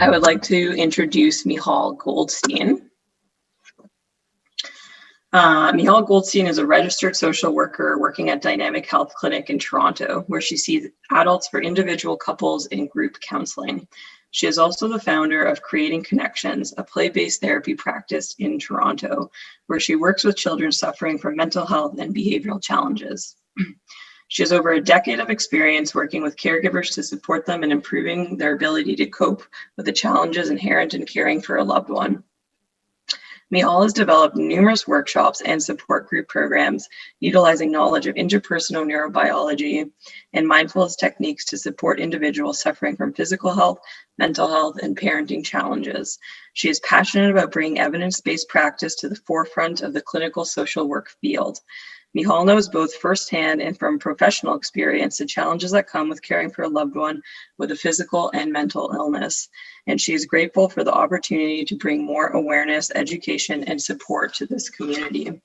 I would like to introduce Michal Goldstein. Michal Goldstein is a registered social worker working at Dynamic Health Clinic in Toronto, where she sees adults for individual, couples, and group counseling. She is also the founder of Creating Connections, a play-based therapy practice in Toronto, where she works with children suffering from mental health and behavioral challenges. She has over a decade of experience working with caregivers to support them in improving their ability to cope with the challenges inherent in caring for a loved one. Michal has developed numerous workshops and support group programs utilizing knowledge of interpersonal neurobiology and mindfulness techniques to support individuals suffering from physical health, mental health, and parenting challenges. She is passionate about bringing evidence-based practice to the forefront of the clinical social work field. Michal knows both firsthand and from professional experience the challenges that come with caring for a loved one with a physical and mental illness, and she is grateful for the opportunity to bring more awareness, education, and support to this community.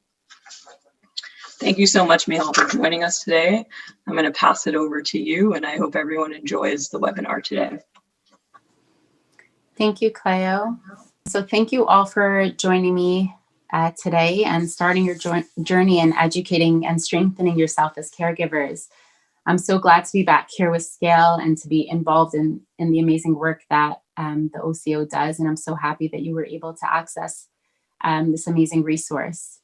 Thank you so much, Michal, for joining us today. I'm going to pass it over to you, and I hope everyone enjoys the webinar today. Thank you, Cleo. So thank you all for joining me today and starting your journey in educating and strengthening yourself as caregivers. I'm so glad to be back here with Scale and to be involved in the amazing work that the OCO does. And I'm so happy that you were able to access this amazing resource.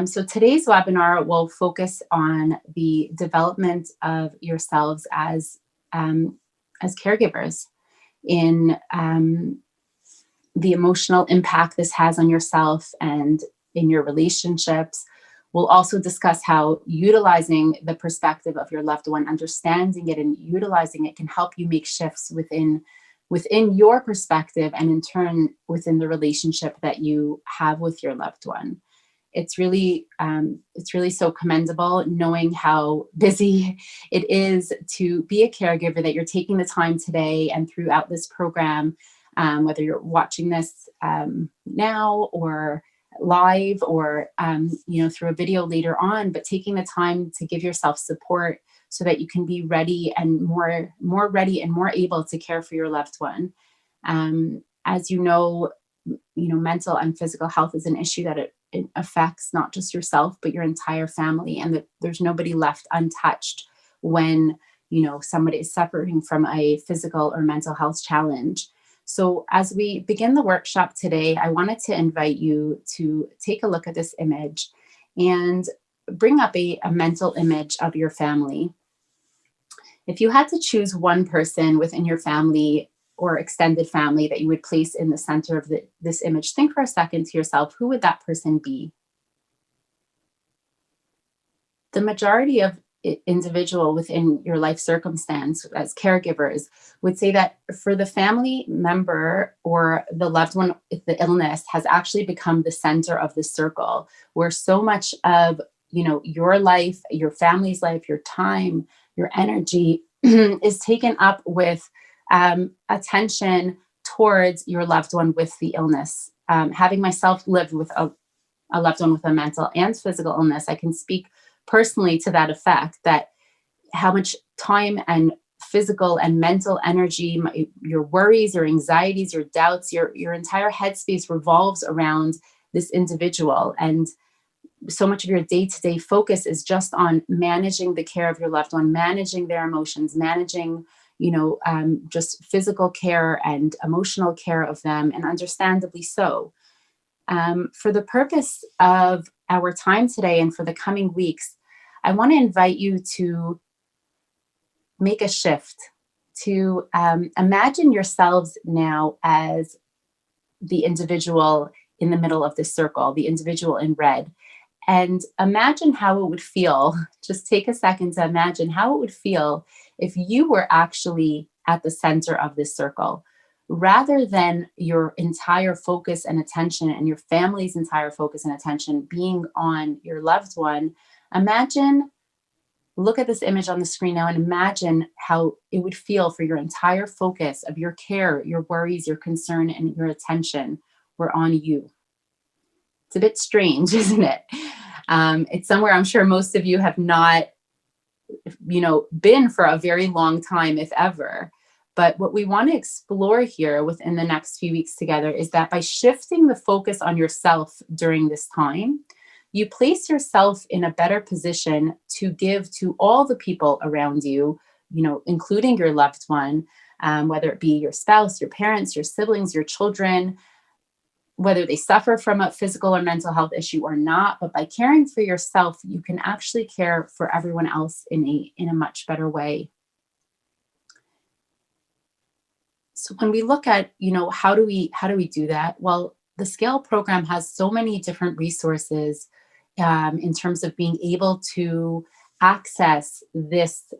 So today's webinar will focus on the development of yourselves as caregivers in the emotional impact this has on yourself and in your relationships. We'll also discuss how utilizing the perspective of your loved one, understanding it and utilizing it can help you make shifts within your perspective and in turn within the relationship that you have with your loved one. It's really so commendable knowing how busy it is to be a caregiver, that you're taking the time today and throughout this program, whether you're watching this now or live or through a video later on, but taking the time to give yourself support so that you can be ready and more ready and more able to care for your loved one. As you know, mental and physical health is an issue that it affects not just yourself, but your entire family, and that there's nobody left untouched when somebody is suffering from a physical or mental health challenge. So as we begin the workshop today, I wanted to invite you to take a look at this image and bring up a mental image of your family. If you had to choose one person within your family or extended family that you would place in the center of this image, think for a second to yourself, who would that person be? The majority of individual within your life circumstance as caregivers would say that for the family member or the loved one, the illness has actually become the center of the circle, where so much of your life, your family's life, your time, your energy is taken up with attention towards your loved one with the illness. Having myself lived with a loved one with a mental and physical illness, I can speak personally to that effect, that how much time and physical and mental energy, your worries, your anxieties, your doubts, your entire headspace revolves around this individual. And so much of your day-to-day focus is just on managing the care of your loved one, managing their emotions, managing, just physical care and emotional care of them, and understandably so. For the purpose of our time today and for the coming weeks, I want to invite you to make a shift, to imagine yourselves now as the individual in the middle of this circle, the individual in red, and imagine how it would feel. Just take a second to imagine how it would feel if you were actually at the center of this circle, rather than your entire focus and attention and your family's entire focus and attention being on your loved one. Look at this image on the screen now and imagine how it would feel for your entire focus of your care, your worries, your concern, and your attention were on you. It's a bit strange, isn't it? It's somewhere I'm sure most of you have not, been for a very long time, if ever. But what we want to explore here within the next few weeks together is that by shifting the focus on yourself during this time, you place yourself in a better position to give to all the people around you, including your loved one, whether it be your spouse, your parents, your siblings, your children, whether they suffer from a physical or mental health issue or not. But by caring for yourself, you can actually care for everyone else in a much better way. So when we look at, how do we do that? Well, the SCALE program has so many different resources in terms of being able to access this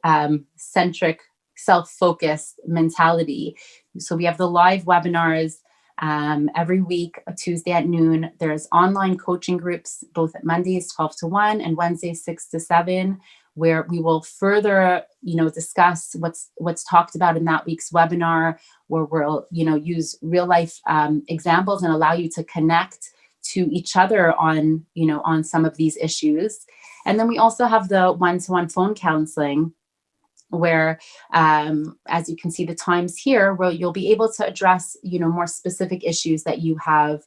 centric, self-focused mentality. So we have the live webinars every week, a Tuesday at noon. There's online coaching groups, both at Mondays 12 to 1 and Wednesdays 6 to 7, where we will further, discuss what's talked about in that week's webinar, where we'll, use real life examples and allow you to connect to each other on, on some of these issues. And then we also have the one-to-one phone counseling, where, as you can see the times here, where you'll be able to address, more specific issues that you have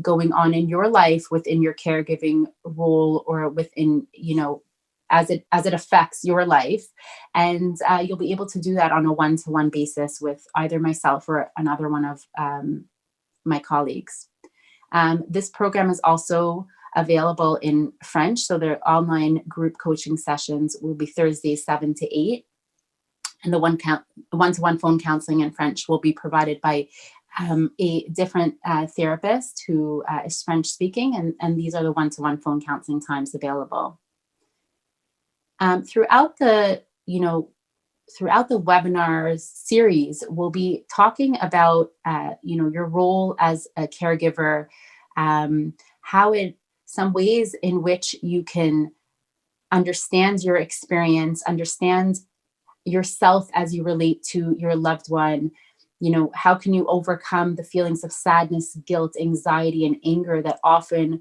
going on in your life within your caregiving role, or within, as it affects your life. And you'll be able to do that on a one-to-one basis with either myself or another one of my colleagues. This program is also available in French. So their online group coaching sessions will be Thursdays 7 to 8. And the one-to-one phone counseling in French will be provided by a different therapist who is French speaking. And these are the one-to-one phone counseling times available. Throughout the webinars series, we'll be talking about, your role as a caregiver, some ways in which you can understand your experience, understand yourself as you relate to your loved one. How can you overcome the feelings of sadness, guilt, anxiety, and anger that often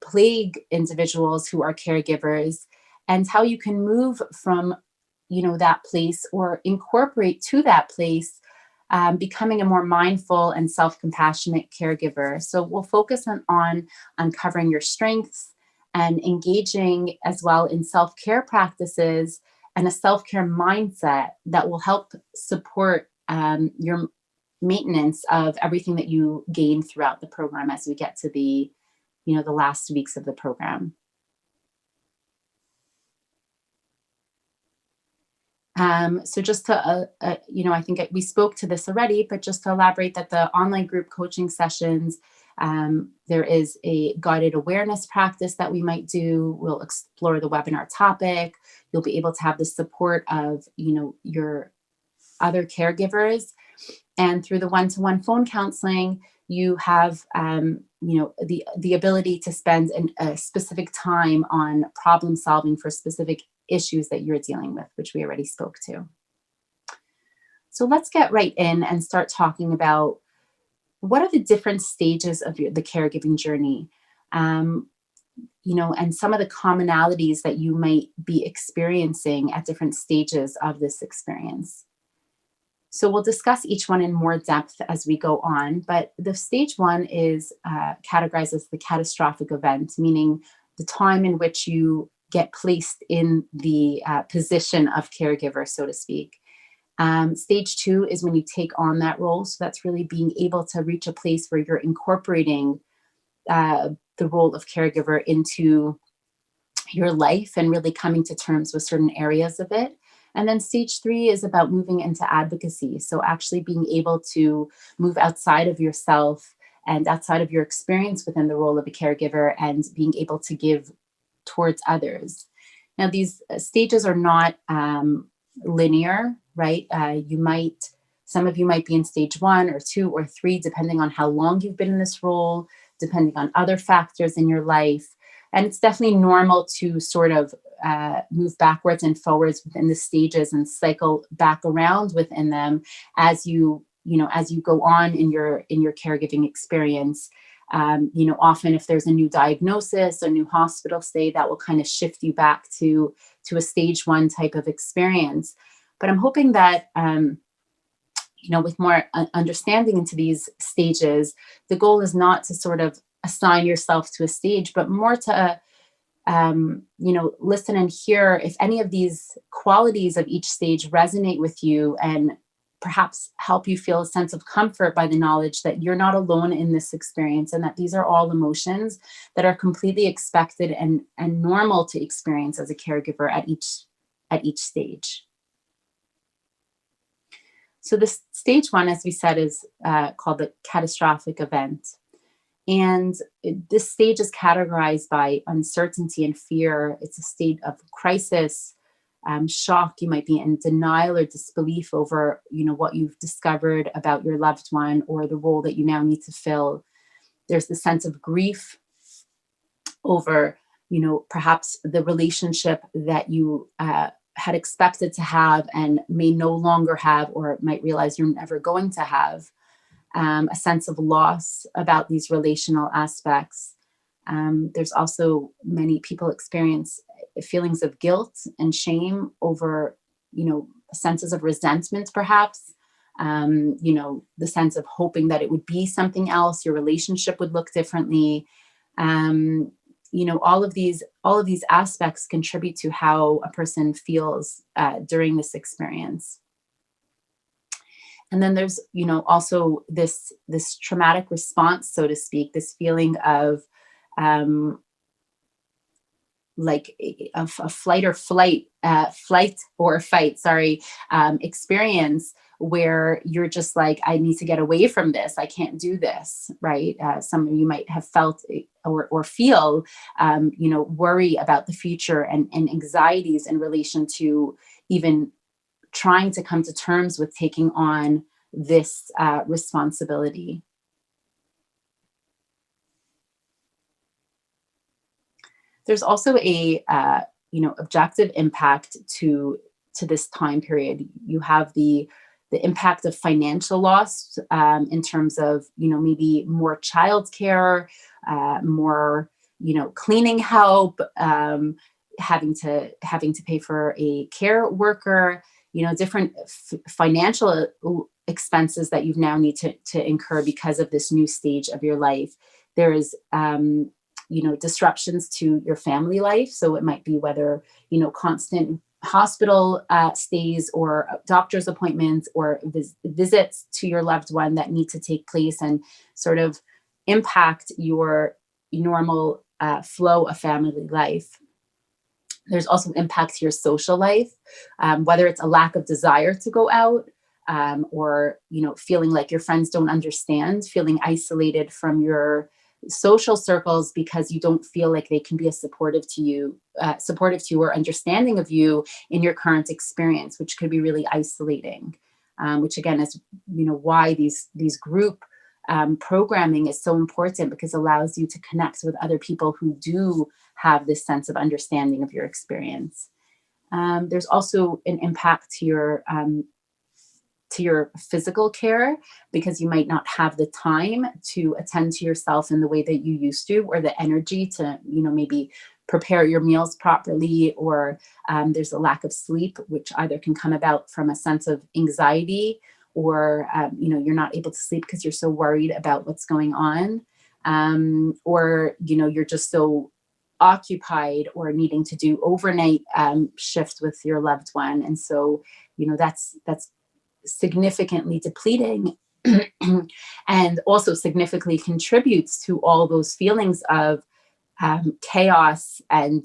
plague individuals who are caregivers, and how you can move from, that place, or incorporate to that place, becoming a more mindful and self-compassionate caregiver. So we'll focus on uncovering your strengths and engaging as well in self-care practices and a self-care mindset that will help support your maintenance of everything that you gain throughout the program as we get to the last weeks of the program. So just to, I think we spoke to this already, but just to elaborate that the online group coaching sessions, there is a guided awareness practice that we might do. We'll explore the webinar topic. You'll be able to have the support of, your other caregivers. And through the one-to-one phone counseling, you have, the ability to spend a specific time on problem solving for specific issues that you're dealing with, which we already spoke to. So let's get right in and start talking about what are the different stages of the caregiving journey, and some of the commonalities that you might be experiencing at different stages of this experience. So we'll discuss each one in more depth as we go on, but the stage one is categorized as the catastrophic event, meaning the time in which you get placed in the position of caregiver, so to speak. Stage 2 is when you take on that role. So that's really being able to reach a place where you're incorporating the role of caregiver into your life and really coming to terms with certain areas of it. And then stage 3 is about moving into advocacy. So actually being able to move outside of yourself and outside of your experience within the role of a caregiver and being able to give towards others. Now, these stages are not linear, right? Some of you might be in stage 1 or 2 or 3, depending on how long you've been in this role, depending on other factors in your life. And it's definitely normal to sort of move backwards and forwards within the stages and cycle back around within them as you go on in your caregiving experience. Often if there's a new diagnosis, a new hospital stay, that will kind of shift you back to a stage 1 type of experience. But I'm hoping that with more understanding into these stages, the goal is not to sort of assign yourself to a stage, but more to, listen and hear if any of these qualities of each stage resonate with you, and perhaps help you feel a sense of comfort by the knowledge that you're not alone in this experience, and that these are all emotions that are completely expected and normal to experience as a caregiver at each stage. So this stage 1, as we said, is called the catastrophic event. And this stage is categorized by uncertainty and fear. It's a state of crisis, shock. You might be in denial or disbelief over, what you've discovered about your loved one or the role that you now need to fill. There's the sense of grief over, perhaps the relationship that you had expected to have and may no longer have, or might realize you're never going to have. A sense of loss about these relational aspects. There's also many people experience feelings of guilt and shame over, senses of resentment, perhaps, the sense of hoping that it would be something else, your relationship would look differently. All of these aspects contribute to how a person feels during this experience. And then there's, also this traumatic response, so to speak, this feeling of like a flight or fight experience, where you're just like, I need to get away from this. I can't do this, right? Some of you might have felt or feel, worry about the future and anxieties in relation to even trying to come to terms with taking on this responsibility. There's also a objective impact to this time period. You have the impact of financial loss in terms of maybe more childcare, more cleaning help, having to pay for a care worker, different financial expenses that you now need to incur because of this new stage of your life. There is disruptions to your family life. So it might be whether, constant hospital stays or doctor's appointments or visits to your loved one that need to take place and sort of impact your normal flow of family life. There's also impact to your social life, whether it's a lack of desire to go out, or, feeling like your friends don't understand, feeling isolated from your social circles because you don't feel like they can be as supportive to you or understanding of you in your current experience, which could be really isolating, which again is, why these group programming is so important, because it allows you to connect with other people who do have this sense of understanding of your experience. There's also an impact to your physical care, because you might not have the time to attend to yourself in the way that you used to, or the energy to, maybe prepare your meals properly, or there's a lack of sleep, which either can come about from a sense of anxiety, or, you're not able to sleep because you're so worried about what's going on, or, you're just so occupied or needing to do overnight shifts with your loved one. And so, that's significantly depleting and also significantly contributes to all those feelings of chaos and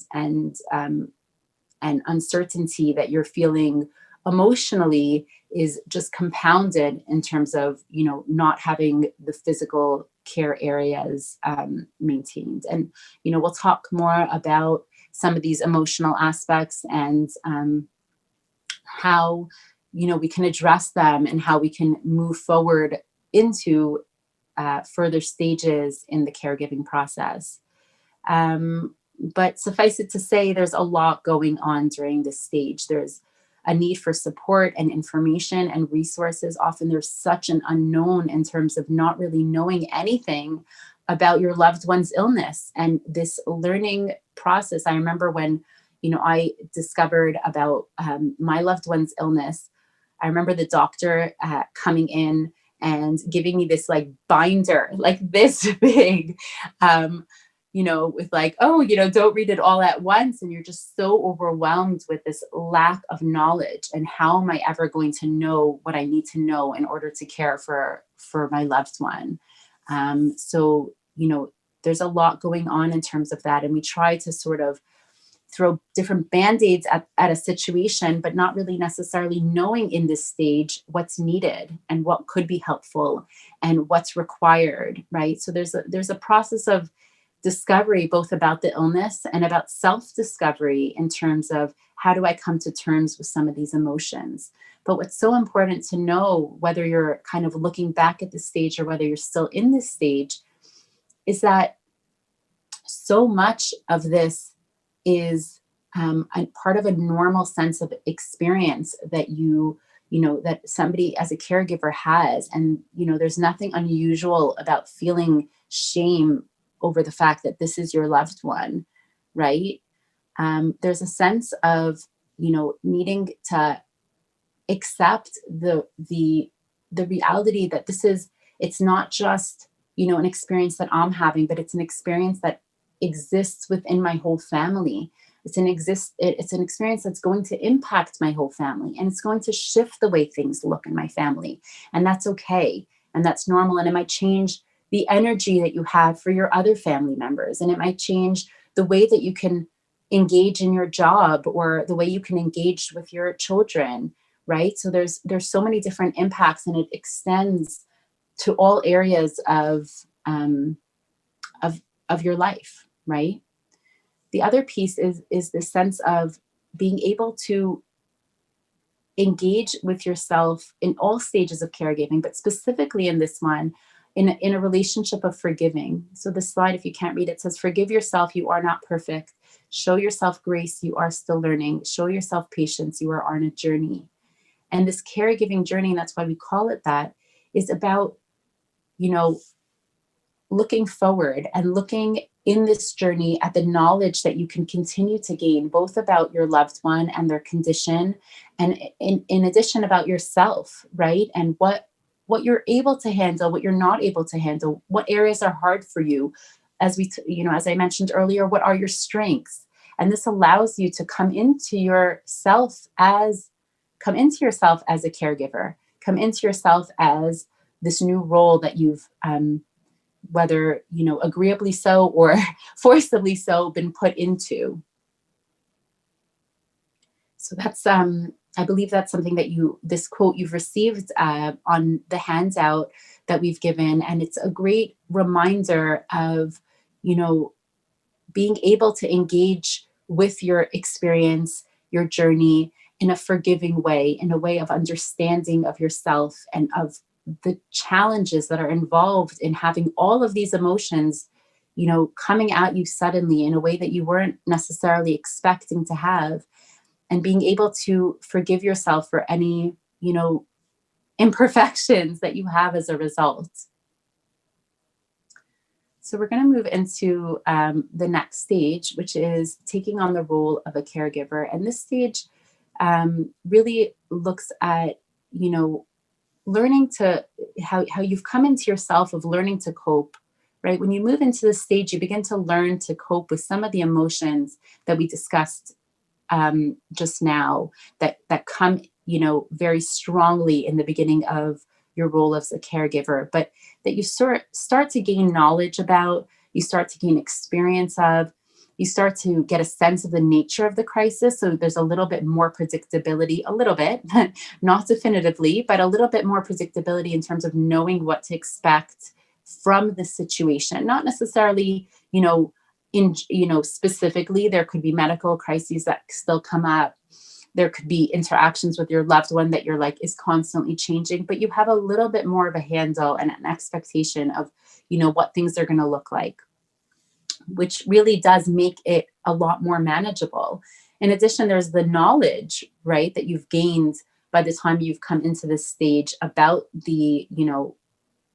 uncertainty that you're feeling emotionally, is just compounded in terms of, not having the physical care areas maintained. And, we'll talk more about some of these emotional aspects and how, we can address them and how we can move forward into further stages in the caregiving process. But suffice it to say, there's a lot going on during this stage. There's a need for support and information and resources. Often there's such an unknown in terms of not really knowing anything about your loved one's illness. And this learning process, I remember when, I discovered about my loved one's illness, I remember the doctor coming in and giving me this like binder, like this big, with like, oh, don't read it all at once. And you're just so overwhelmed with this lack of knowledge. And how am I ever going to know what I need to know in order to care for my loved one? So, there's a lot going on in terms of that. And we try to sort of throw different band-aids at a situation, but not really necessarily knowing in this stage what's needed and what could be helpful and what's required, right? So there's a process of discovery, both about the illness and about self-discovery in terms of how do I come to terms with some of these emotions. But what's so important to know, whether you're kind of looking back at the stage or whether you're still in this stage, is that so much of this is a part of a normal sense of experience that that somebody as a caregiver has. And, there's nothing unusual about feeling shame over the fact that this is your loved one, right? There's a sense of, needing to accept the reality that it's not just, an experience that I'm having, but it's an experience that exists within my whole family. It's an experience that's going to impact my whole family, and it's going to shift the way things look in my family. And that's okay. And that's normal. And it might change the energy that you have for your other family members. And it might change the way that you can engage in your job or the way you can engage with your children, right? So there's so many different impacts, and it extends to all areas of your life, right? The other piece is the sense of being able to engage with yourself in all stages of caregiving, but specifically in this one, in a relationship of forgiving. So the slide, if you can't read it, says, forgive yourself, you are not perfect. Show yourself grace, you are still learning. Show yourself patience, you are on a journey. And this caregiving journey, and that's why we call it that, is about, looking forward and looking in this journey at the knowledge that you can continue to gain, both about your loved one and their condition, and in addition about yourself, right? And what you're able to handle, what you're not able to handle, what areas are hard for you. As as I mentioned earlier, what are your strengths? And this allows you to come into yourself as a caregiver, come into yourself as this new role that you've, whether, agreeably so or forcibly so, been put into. So that's, I believe that's something that this quote you've received on the handout that we've given. And it's a great reminder of, being able to engage with your experience, your journey in a forgiving way, in a way of understanding of yourself and of the challenges that are involved in having all of these emotions, coming at you suddenly in a way that you weren't necessarily expecting to have, and being able to forgive yourself for any, imperfections that you have as a result. So we're going to move into the next stage, which is taking on the role of a caregiver. And this stage really looks at, learning to how you've come into yourself of learning to cope, right? When you move into this stage, you begin to learn to cope with some of the emotions that we discussed just now that come, very strongly in the beginning of your role as a caregiver, but that you start to gain knowledge about, you start to gain experience of, you start to get a sense of the nature of the crisis. So there's a little bit more predictability, a little bit, not definitively, but a little bit more predictability in terms of knowing what to expect from the situation. Not necessarily, specifically, there could be medical crises that still come up. There could be interactions with your loved one that you're like is constantly changing, but you have a little bit more of a handle and an expectation of, what things are going to look like, which really does make it a lot more manageable. In addition, there's the knowledge, right, that you've gained by the time you've come into this stage about the,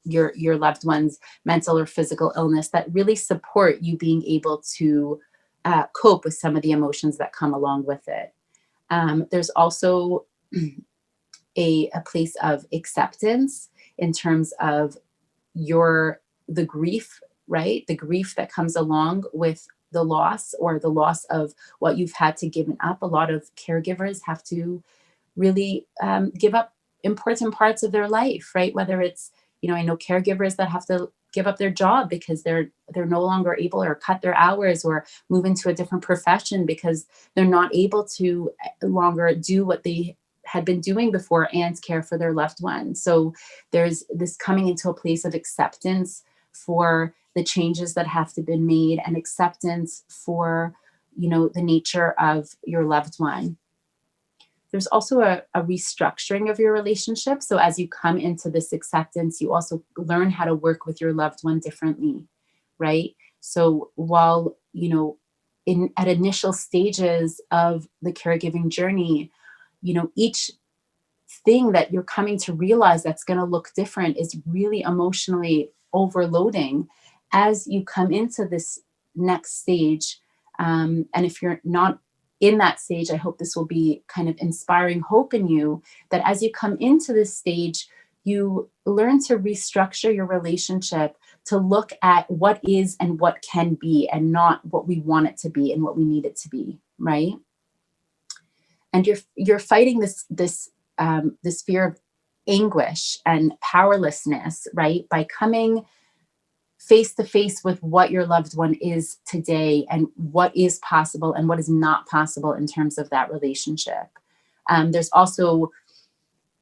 your loved one's mental or physical illness that really support you being able to cope with some of the emotions that come along with it. There's also a place of acceptance in terms of the grief, right? The grief that comes along with the loss, or the loss of what you've had to give up. A lot of caregivers have to really give up important parts of their life, right? Whether it's, I know caregivers that have to give up their job because they're no longer able, or cut their hours, or move into a different profession because they're not able to longer do what they had been doing before and care for their loved ones. So there's this coming into a place of acceptance for the changes that have to be made, and acceptance for, the nature of your loved one. There's also a restructuring of your relationship. So as you come into this acceptance, you also learn how to work with your loved one differently, right? So while, at initial stages of the caregiving journey, each thing that you're coming to realize that's going to look different is really emotionally overloading as you come into this next stage. And if you're not in that stage, I hope this will be kind of inspiring hope in you, that as you come into this stage, you learn to restructure your relationship to look at what is and what can be, and not what we want it to be and what we need it to be, right? And you're fighting this fear of anguish and powerlessness, right? By coming face to face with what your loved one is today, and what is possible and what is not possible in terms of that relationship. There's also,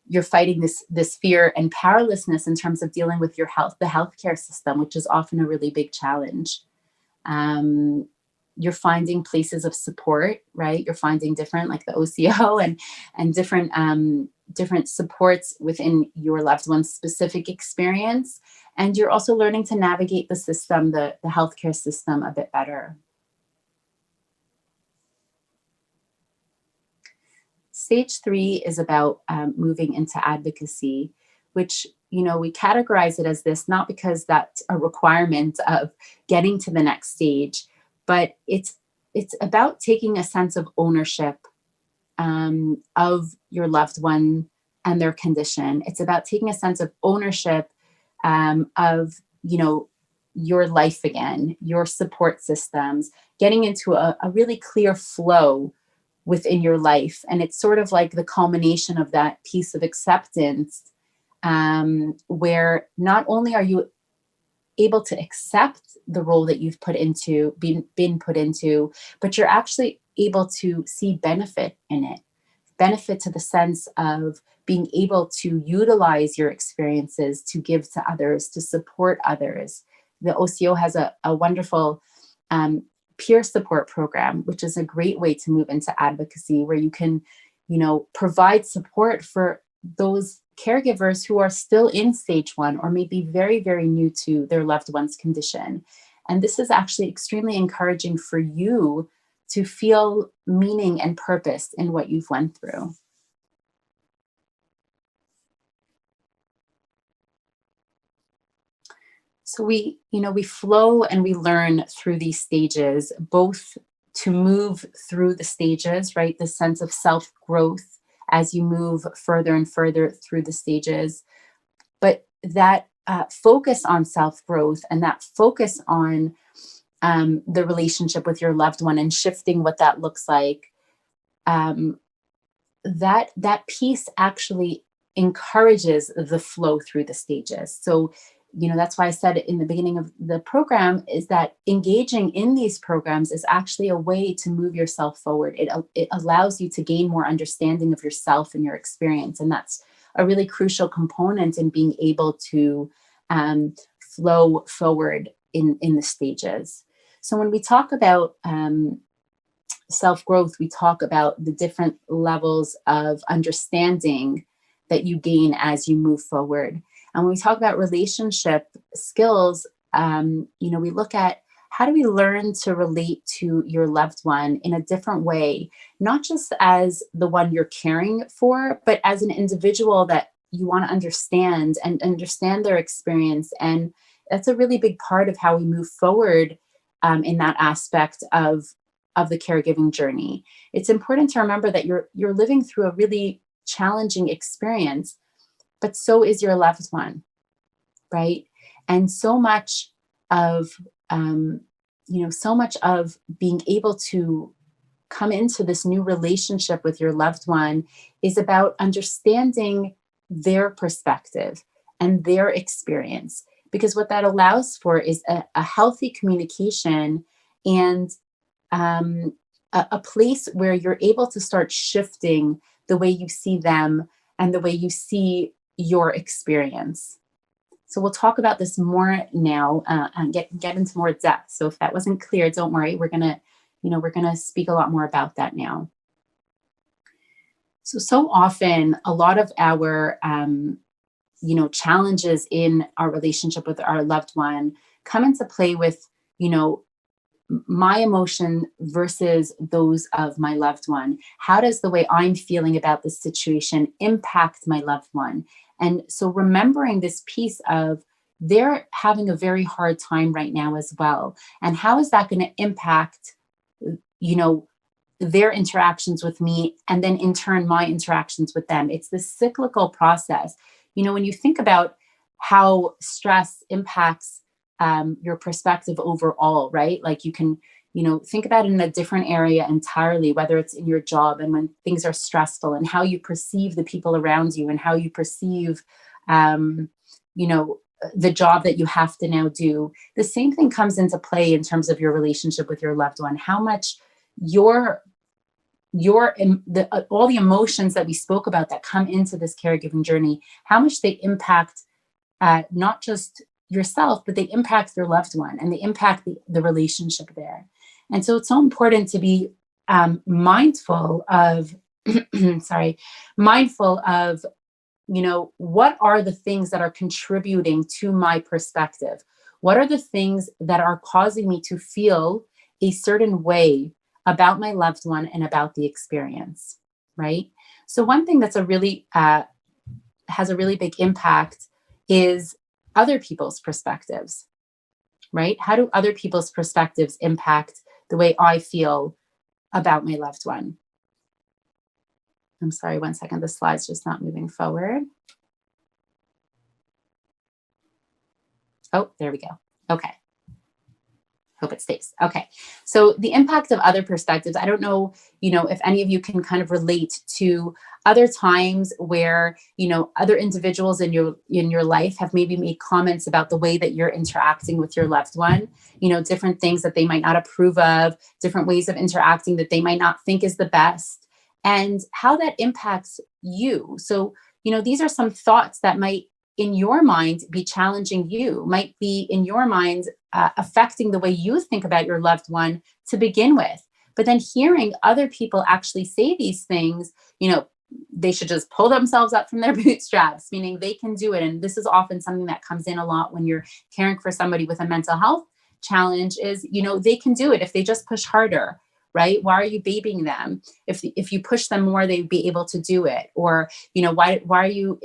you're fighting this fear and powerlessness in terms of dealing with your health, the healthcare system, which is often a really big challenge. You're finding places of support, right? You're finding different, like the OCO and different supports within your loved one's specific experience. And you're also learning to navigate the system, the healthcare system, a bit better. Stage 3 is about moving into advocacy, which, we categorize it as this, not because that's a requirement of getting to the next stage, but it's about taking a sense of ownership of your loved one and their condition. It's about taking a sense of ownership of, your life again, your support systems, getting into a really clear flow within your life. And it's sort of like the culmination of that piece of acceptance, where not only are you able to accept the role that you've been put into, but you're actually able to see benefit in it. Benefit to the sense of being able to utilize your experiences to give to others, to support others. The OCO has a wonderful peer support program, which is a great way to move into advocacy, where you can, provide support for those caregivers who are still in stage 1, or maybe very, very new to their loved one's condition. And this is actually extremely encouraging for you to feel meaning and purpose in what you've went through. So we flow and we learn through these stages, both to move through the stages, right? The sense of self-growth as you move further and further through the stages. But that focus on self-growth, and that focus on the relationship with your loved one, and shifting what that looks like, that piece actually encourages the flow through the stages. So, that's why I said in the beginning of the program, is that engaging in these programs is actually a way to move yourself forward. It allows you to gain more understanding of yourself and your experience. And that's a really crucial component in being able to flow forward in the stages. So when we talk about self-growth, we talk about the different levels of understanding that you gain as you move forward. And when we talk about relationship skills, we look at how do we learn to relate to your loved one in a different way, not just as the one you're caring for, but as an individual that you want to understand and understand their experience. And that's a really big part of how we move forward in that aspect of the caregiving journey. It's important to remember that you're living through a really challenging experience, but so is your loved one, right? And so much of, so much of being able to come into this new relationship with your loved one is about understanding their perspective and their experience. Because what that allows for is a healthy communication and a place where you're able to start shifting the way you see them and the way you see your experience. So we'll talk about this more now and get into more depth. So if that wasn't clear, don't worry. We're gonna speak a lot more about that now. So often, a lot of our challenges in our relationship with our loved one come into play with, my emotion versus those of my loved one. How does the way I'm feeling about this situation impact my loved one? And so remembering this piece of they're having a very hard time right now as well. And how is that going to impact, their interactions with me, and then in turn, my interactions with them? It's this cyclical process. When you think about how stress impacts your perspective overall, right? Like you can, think about it in a different area entirely, whether it's in your job and when things are stressful, and how you perceive the people around you and how you perceive, the job that you have to now do. The same thing comes into play in terms of your relationship with your loved one. How much all the emotions that we spoke about that come into this caregiving journey, how much they impact not just yourself, but they impact your loved one and they impact the relationship there. And so it's so important to be mindful of, what are the things that are contributing to my perspective? What are the things that are causing me to feel a certain way about my loved one and about the experience, right? So one thing that's has a really big impact is other people's perspectives, right? How do other people's perspectives impact the way I feel about my loved one? I'm sorry, 1 second, the slide's just not moving forward. Oh, there we go. Okay. Hope it stays. Okay. So the impact of other perspectives, I don't know, if any of you can kind of relate to other times where, other individuals in your life have maybe made comments about the way that you're interacting with your loved one, different things that they might not approve of, different ways of interacting that they might not think is the best, and how that impacts you. So, these are some thoughts that might in your mind be challenging you, might be in your mind affecting the way you think about your loved one to begin with. But then hearing other people actually say these things, they should just pull themselves up from their bootstraps, meaning they can do it. And this is often something that comes in a lot when you're caring for somebody with a mental health challenge is, they can do it if they just push harder, right? Why are you babying them? If you push them more, they'd be able to do it. Or, why are you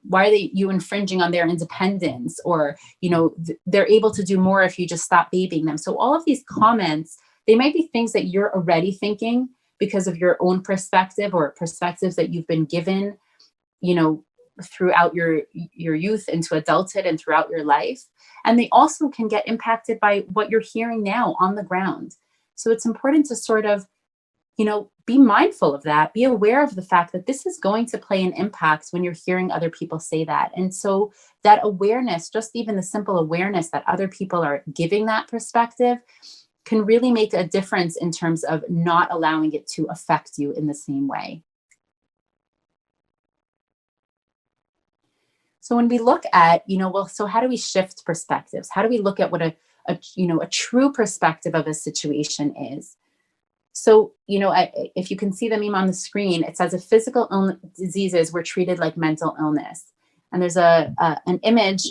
why are you infringing on their independence? Or, they're able to do more if you just stop babying them. So all of these comments, they might be things that you're already thinking because of your own perspective or perspectives that you've been given, throughout your youth into adulthood and throughout your life. And they also can get impacted by what you're hearing now on the ground. So it's important to sort of, be mindful of that, be aware of the fact that this is going to play an impact when you're hearing other people say that. And so that awareness, just even the simple awareness that other people are giving that perspective, can really make a difference in terms of not allowing it to affect you in the same way. So when we look at, so how do we shift perspectives? How do we look at what a true perspective of a situation is? So, if you can see the meme on the screen, it says if physical diseases were treated like mental illness. And there's an image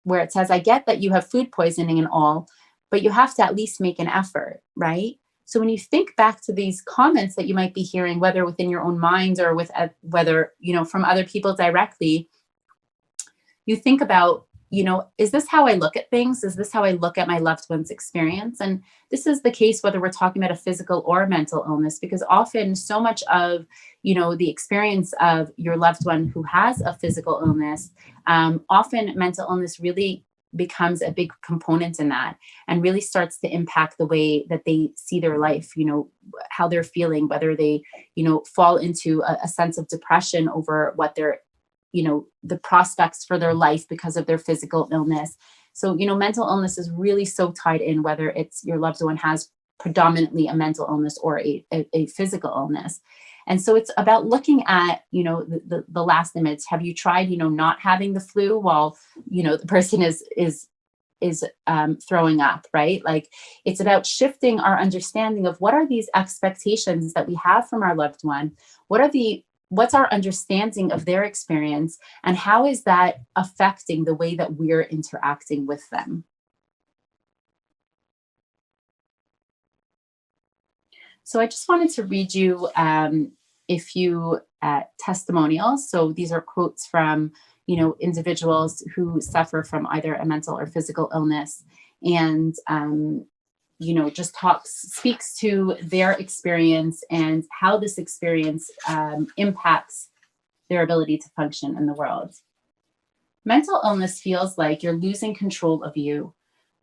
where it says, I get that you have food poisoning and all, but you have to at least make an effort, right? So when you think back to these comments that you might be hearing, whether within your own mind or whether, from other people directly, you think about, is this how I look at things? Is this how I look at my loved one's experience? And this is the case whether we're talking about a physical or mental illness, because often so much of, the experience of your loved one who has a physical illness, often mental illness really becomes a big component in that and really starts to impact the way that they see their life, how they're feeling, whether they, fall into a sense of depression over what they're, the prospects for their life because of their physical illness. So, mental illness is really so tied in, whether it's your loved one has predominantly a mental illness or a physical illness. And so it's about looking at, the last image. Have you tried, not having the flu while, the person is throwing up, right? Like, it's about shifting our understanding of what are these expectations that we have from our loved one? What's our understanding of their experience, and how is that affecting the way that we're interacting with them? So I just wanted to read you a few testimonials. So these are quotes from, individuals who suffer from either a mental or physical illness, and just speaks to their experience and how this experience impacts their ability to function in the world. Mental illness feels like you're losing control of you.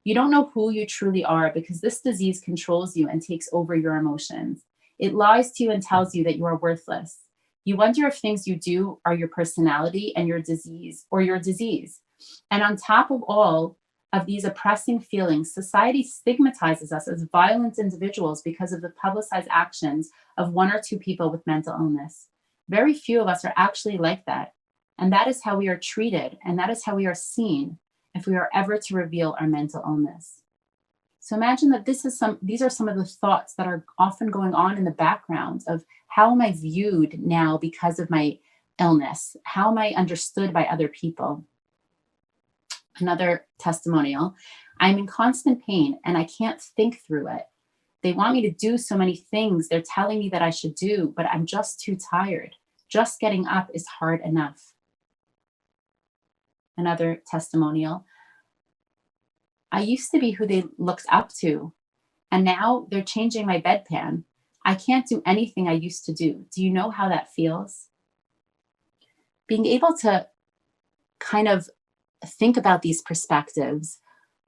You don't know who you truly are because this disease controls you and takes over your emotions. It lies to you and tells you that you are worthless. You wonder if things you do are your personality and your disease or your disease. And on top of all of these oppressing feelings, society stigmatizes us as violent individuals because of the publicized actions of one or two people with mental illness. Very few of us are actually like that. And that is how we are treated, and that is how we are seen if we are ever to reveal our mental illness. So imagine that these are some of the thoughts that are often going on in the background of how am I viewed now because of my illness? How am I understood by other people? Another testimonial: I'm in constant pain and I can't think through it. They want me to do so many things they're telling me that I should do, but I'm just too tired. Just getting up is hard enough. Another testimonial: I used to be who they looked up to, and now they're changing my bedpan. I can't do anything I used to do. Do you know how that feels? Being able to kind of think about these perspectives,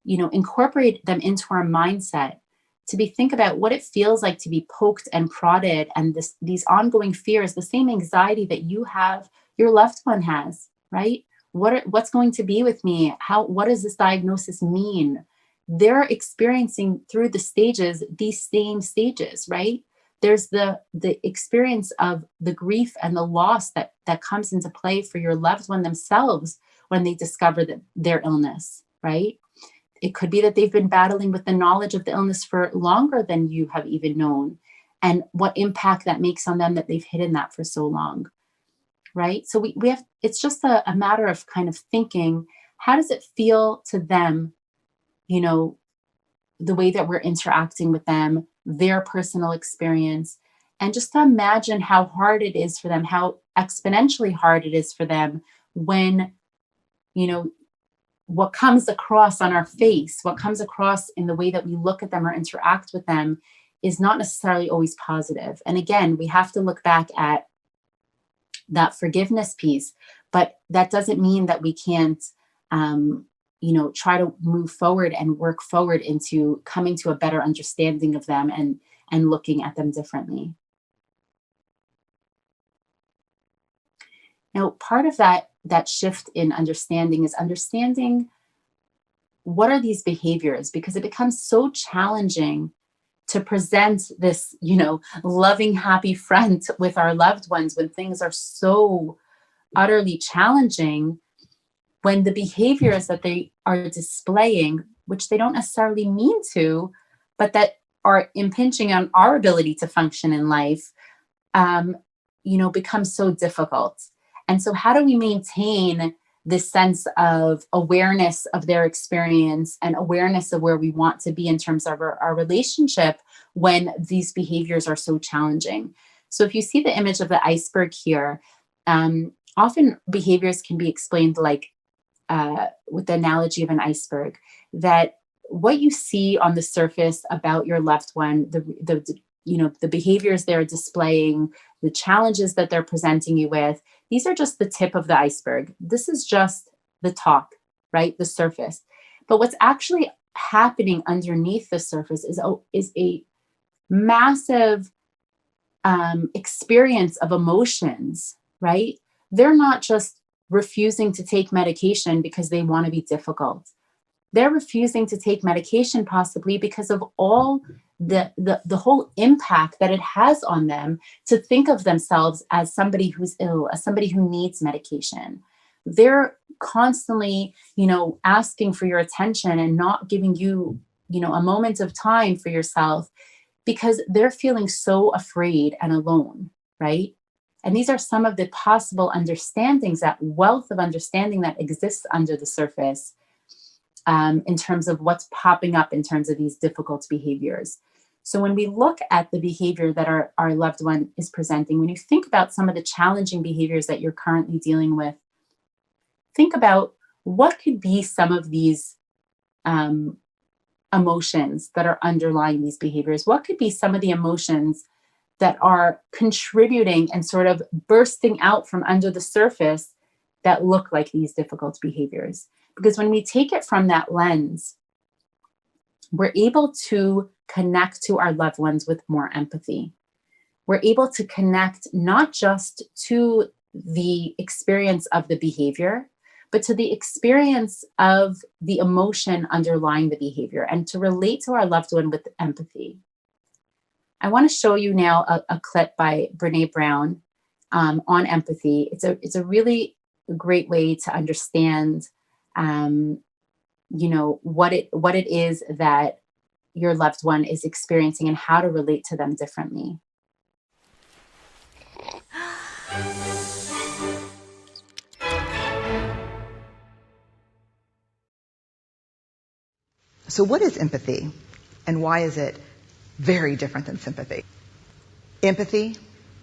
incorporate them into our mindset, think about what it feels like to be poked and prodded, and these ongoing fears, the same anxiety that you have, your loved one has, right? What's going to be with me? What does this diagnosis mean? They're experiencing through these same stages, right? There's the experience of the grief and the loss that comes into play for your loved one themselves when they discover their illness, right? It could be that they've been battling with the knowledge of the illness for longer than you have even known, and what impact that makes on them that they've hidden that for so long, right? So we have, it's just a matter of kind of thinking, how does it feel to them, the way that we're interacting with them, their personal experience, and just to imagine how hard it is for them, how exponentially hard it is for them when, what comes across on our face, what comes across in the way that we look at them or interact with them is not necessarily always positive. And again, we have to look back at that forgiveness piece, but that doesn't mean that we can't, try to move forward and work forward into coming to a better understanding of them and looking at them differently. Now, part of that shift in understanding is understanding what are these behaviors, because it becomes so challenging to present this, loving, happy front with our loved ones when things are so utterly challenging, when the behaviors that they are displaying, which they don't necessarily mean to, but that are impinging on our ability to function in life, becomes so difficult. And so how do we maintain this sense of awareness of their experience and awareness of where we want to be in terms of our relationship when these behaviors are so challenging? So if you see the image of the iceberg here, often behaviors can be explained like with the analogy of an iceberg, that what you see on the surface about your loved one, the behaviors they're displaying, the challenges that they're presenting you with, these are just the tip of the iceberg. This is just the top, right? The surface. But what's actually happening underneath the surface is a massive experience of emotions, right? They're not just refusing to take medication because they want to be difficult. They're refusing to take medication possibly because of all the whole impact that it has on them to think of themselves as somebody who's ill, as somebody who needs medication. They're constantly, asking for your attention and not giving you, a moment of time for yourself because they're feeling so afraid and alone, right? And these are some of the possible understandings, that wealth of understanding that exists under the surface in terms of what's popping up in terms of these difficult behaviors. So when we look at the behavior that our loved one is presenting, when you think about some of the challenging behaviors that you're currently dealing with, think about what could be some of these emotions that are underlying these behaviors. What could be some of the emotions that are contributing and sort of bursting out from under the surface that look like these difficult behaviors? Because when we take it from that lens, we're able to connect to our loved ones with more empathy. We're able to connect not just to the experience of the behavior, but to the experience of the emotion underlying the behavior, and to relate to our loved one with empathy. I want to show you now a clip by Brene Brown on empathy. It's a really great way to understand what it is that your loved one is experiencing and how to relate to them differently. So what is empathy, and why is it very different than sympathy? Empathy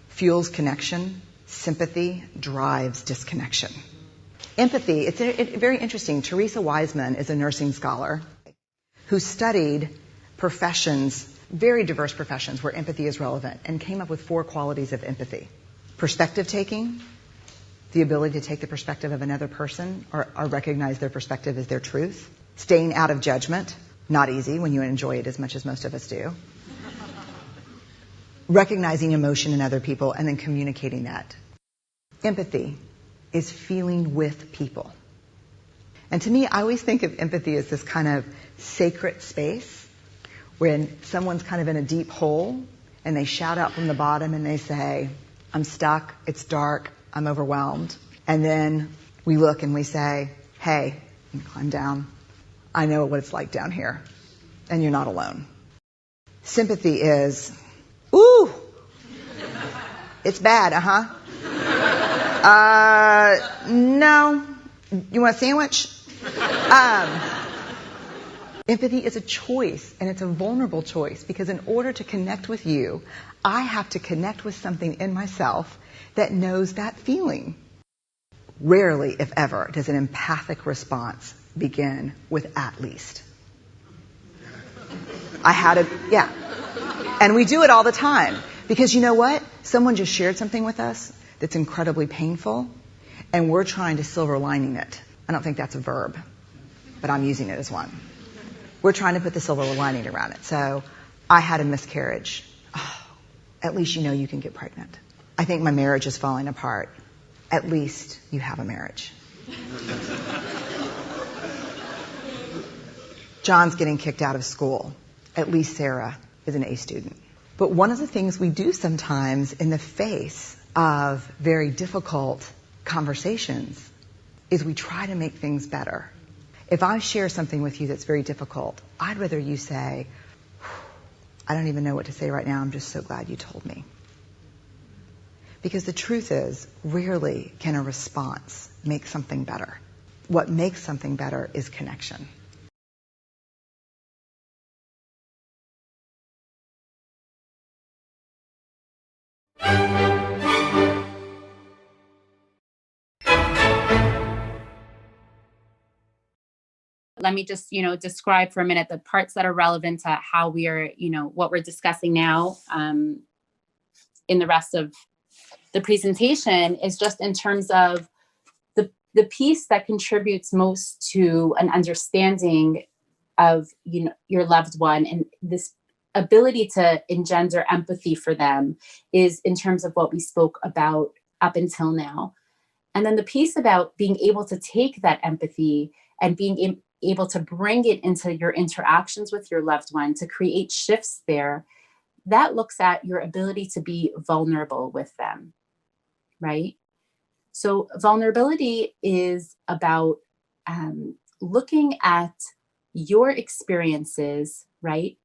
fuels connection. Sympathy drives disconnection. Empathy, it's very interesting. Teresa Wiseman is a nursing scholar who studied professions, very diverse professions where empathy is relevant, and came up with 4 qualities of empathy. Perspective taking, the ability to take the perspective of another person or recognize their perspective as their truth. Staying out of judgment, not easy when you enjoy it as much as most of us do. Recognizing emotion in other people and then communicating that. Empathy is feeling with people. And to me, I always think of empathy as this kind of sacred space when someone's kind of in a deep hole and they shout out from the bottom and they say, "I'm stuck, it's dark, I'm overwhelmed." And then we look and we say, "Hey, you can climb down. I know what it's like down here, and you're not alone." Sympathy is, "Ooh, it's bad, no, you want a sandwich?" Empathy is a choice, and it's a vulnerable choice, because in order to connect with you, I have to connect with something in myself that knows that feeling. Rarely, if ever, does an empathic response begin with "at least." And we do it all the time. Because you know what? Someone just shared something with us that's incredibly painful, and we're trying to silver lining it. I don't think that's a verb, but I'm using it as one. We're trying to put the silver lining around it. So, I had a miscarriage. Oh, at least you know you can get pregnant. I think my marriage is falling apart. At least you have a marriage. John's getting kicked out of school. At least Sarah is an A student. But one of the things we do sometimes in the face of very difficult conversations is we try to make things better. If I share something with you that's very difficult, I'd rather you say, "I don't even know what to say right now. I'm just so glad you told me." Because the truth is, rarely can a response make something better. What makes something better is connection. let me just, describe for a minute the parts that are relevant to how we are, what we're discussing now in the rest of the presentation is just in terms of the piece that contributes most to an understanding of, your loved one and this ability to engender empathy for them is in terms of what we spoke about up until now. And then the piece about being able to take that empathy and being able to bring it into your interactions with your loved one to create shifts there, that looks at your ability to be vulnerable with them, right? So vulnerability is about looking at your experiences, right?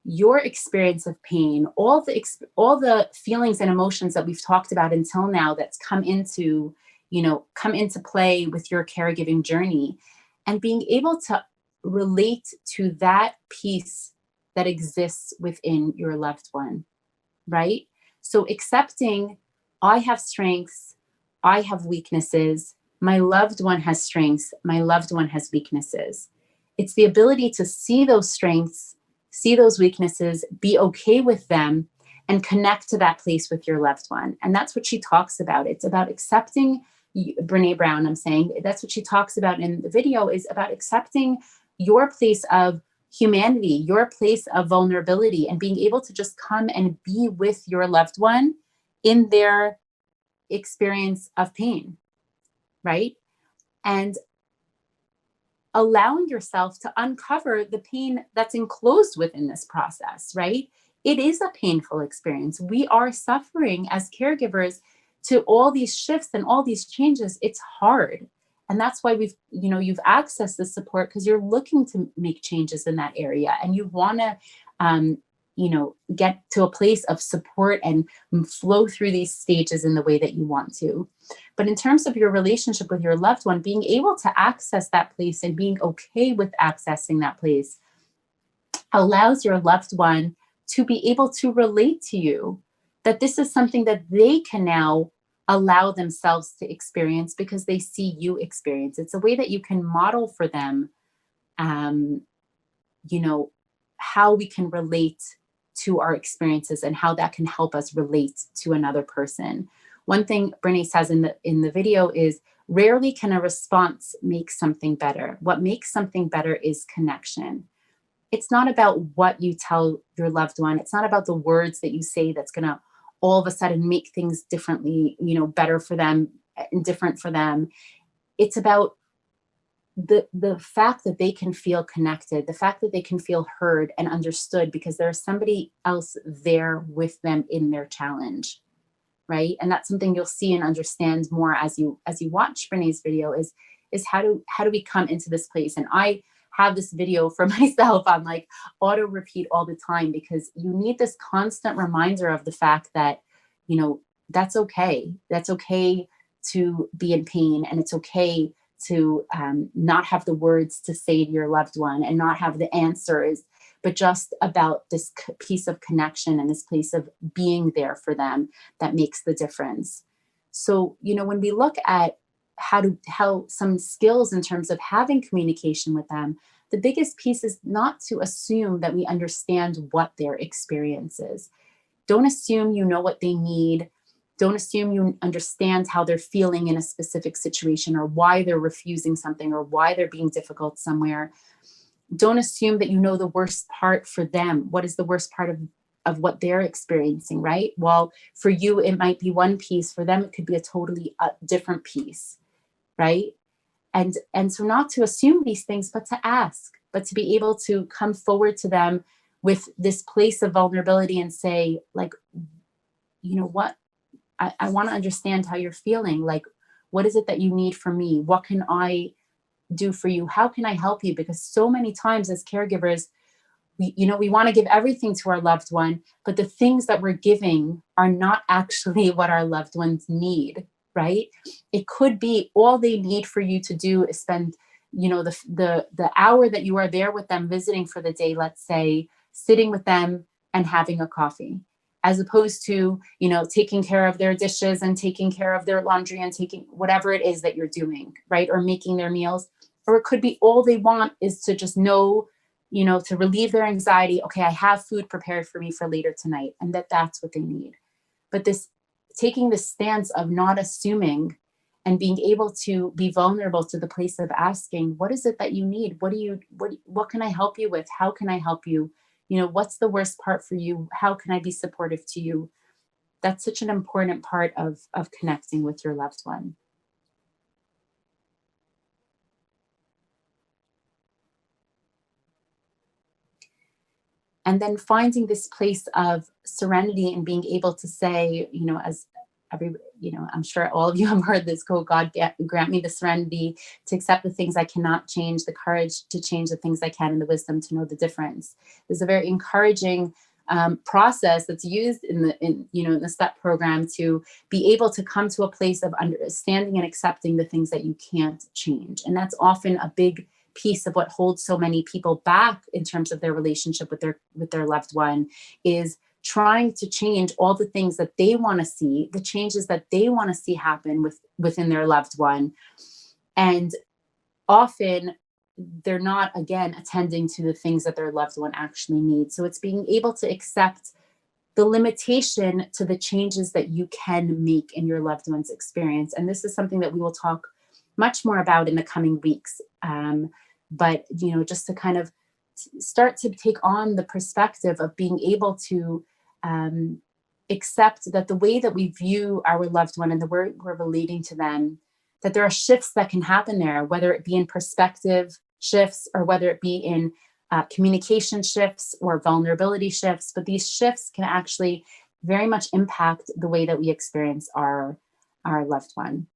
Your experience of pain, all the feelings and emotions that we've talked about until now that's come into play with your caregiving journey, and being able to relate to that piece that exists within your loved one, right? So accepting, I have strengths, I have weaknesses, my loved one has strengths, my loved one has weaknesses. It's the ability to see those strengths, see those weaknesses, be okay with them, and connect to that place with your loved one. And that's what she talks about. It's about accepting, Brene Brown, I'm saying, that's what she talks about in the video, is about accepting your place of humanity, your place of vulnerability, and being able to just come and be with your loved one in their experience of pain, right? And allowing yourself to uncover the pain that's enclosed within this process, right? It is a painful experience. We are suffering as caregivers to all these shifts and all these changes. It's hard. And that's why you've accessed the support, because you're looking to make changes in that area and you want to, get to a place of support and flow through these stages in the way that you want to. But in terms of your relationship with your loved one, being able to access that place and being okay with accessing that place allows your loved one to be able to relate to you, that this is something that they can now allow themselves to experience because they see you experience. It's a way that you can model for them, how we can relate to our experiences and how that can help us relate to another person. One thing Brene says in the video is, rarely can a response make something better. What makes something better is connection. It's not about what you tell your loved one. It's not about the words that you say that's going to all of a sudden make things differently, better for them and different for them. It's about the fact that they can feel connected, the fact that they can feel heard and understood because there's somebody else there with them in their challenge, right? And that's something you'll see and understand more as you watch Brene's video is how do we come into this place? And I have this video for myself on like auto repeat all the time, because you need this constant reminder of the fact that, that's okay. That's okay to be in pain, and it's okay to not have the words to say to your loved one and not have the answers, but just about this piece of connection and this place of being there for them that makes the difference. So, when we look at how some skills in terms of having communication with them, the biggest piece is not to assume that we understand what their experience is. Don't assume you know what they need. Don't assume you understand how they're feeling in a specific situation or why they're refusing something or why they're being difficult somewhere. Don't assume that you know the worst part for them. What is the worst part of what they're experiencing, right? Well, for you, it might be one piece. For them, it could be a totally different piece, right? And so not to assume these things, but to ask, but to be able to come forward to them with this place of vulnerability and say, like, what? I want to understand how you're feeling. Like, what is it that you need from me? What can I do for you? How can I help you? Because so many times as caregivers, we want to give everything to our loved one, but the things that we're giving are not actually what our loved ones need, right? It could be all they need for you to do is spend, the hour that you are there with them visiting for the day, let's say, sitting with them and having a coffee, as opposed to, taking care of their dishes and taking care of their laundry and taking whatever it is that you're doing, right? Or making their meals. or it could be all they want is to just know, to relieve their anxiety. Okay, I have food prepared for me for later tonight, and that's what they need. But this taking the stance of not assuming and being able to be vulnerable to the place of asking, what is it that you need? What can I help you with? How can I help you? What's the worst part for you? How can I be supportive to you? That's such an important part of connecting with your loved one. And then finding this place of serenity and being able to say, as I'm sure all of you have heard this quote, God grant me the serenity to accept the things I cannot change, the courage to change the things I can, and the wisdom to know the difference. There's a very encouraging process that's used in the STEP program to be able to come to a place of understanding and accepting the things that you can't change. And that's often a big piece of what holds so many people back in terms of their relationship with their loved one, is trying to change all the things that they want to see, the changes that they want to see happen within their loved one. And often they're not, again, attending to the things that their loved one actually needs. So it's being able to accept the limitation to the changes that you can make in your loved one's experience. And this is something that we will talk much more about in the coming weeks. But, just to kind of start to take on the perspective of being able to accept that the way that we view our loved one and the way we're relating to them, that there are shifts that can happen there, whether it be in perspective shifts or whether it be in communication shifts or vulnerability shifts. But these shifts can actually very much impact the way that we experience our loved one.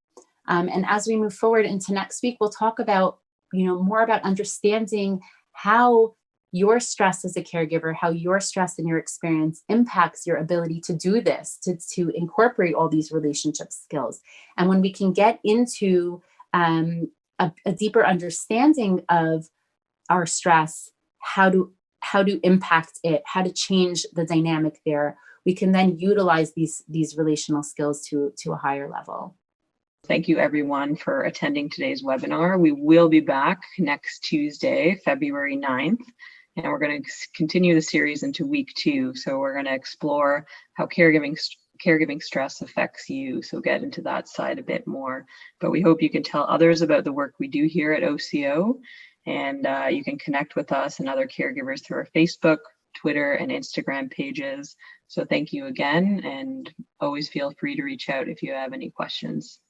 And as we move forward into next week, we'll talk about, more about understanding how your stress as a caregiver, how your stress and your experience impacts your ability to do this, to incorporate all these relationship skills. And when we can get into a deeper understanding of our stress, how to impact it, how to change the dynamic there, we can then utilize these relational skills to a higher level. Thank you, everyone, for attending today's webinar. We will be back next Tuesday, February 9th, and we're going to continue the series into week 2. So we're going to explore how caregiving stress affects you. So get into that side a bit more. But we hope you can tell others about the work we do here at OCO, and you can connect with us and other caregivers through our Facebook, Twitter, and Instagram pages. So thank you again, and always feel free to reach out if you have any questions.